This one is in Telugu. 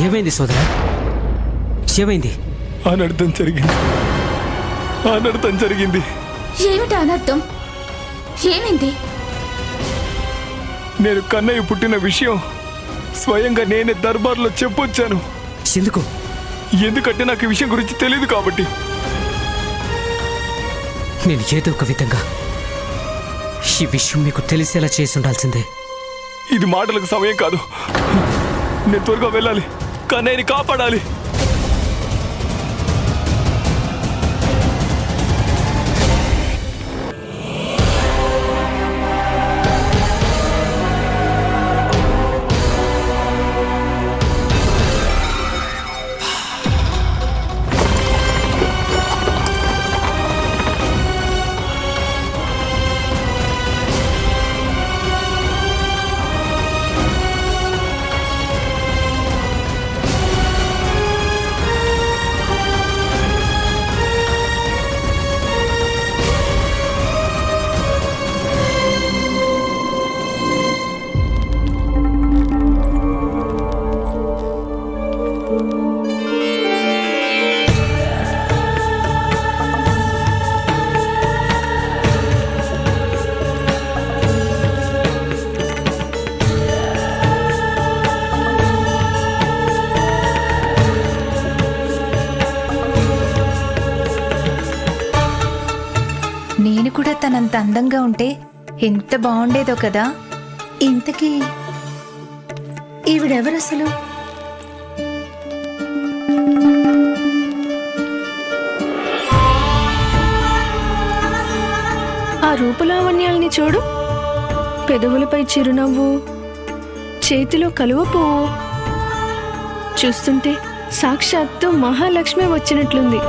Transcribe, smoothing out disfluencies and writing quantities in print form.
ఏమైంది సోదరా? ఏమైంది? అనర్థం జరిగింది. ఏమిటి అనర్థం? ఏమైంది? నేను కన్నయ్య పుట్టిన విషయం స్వయంగా నేనే దర్బార్లో చెప్పొచ్చాను. ఎందుకంటే నాకు ఈ విషయం గురించి తెలియదు కాబట్టి. నేను ఏదో ఒక విధంగా ఈ విషయం మీకు తెలిసేలా చేసి ఉండాల్సిందే. ఇది మాటలకు సమయం కాదు. నేను త్వరగా వెళ్ళాలి, కన్నయ్యని కాపాడాలి. నేను కూడా తనంత అందంగా ఉంటే ఎంత బాగుండేదో కదా. ఇంతకీ ఈవిడెవరు అసలు? ఆ రూపలావణ్యాల్ని చూడు. పెదవులపై చిరునవ్వు, చేతిలో కలువ పువ్వు. చూస్తుంటే సాక్షాత్తు మహాలక్ష్మి వచ్చినట్లుంది.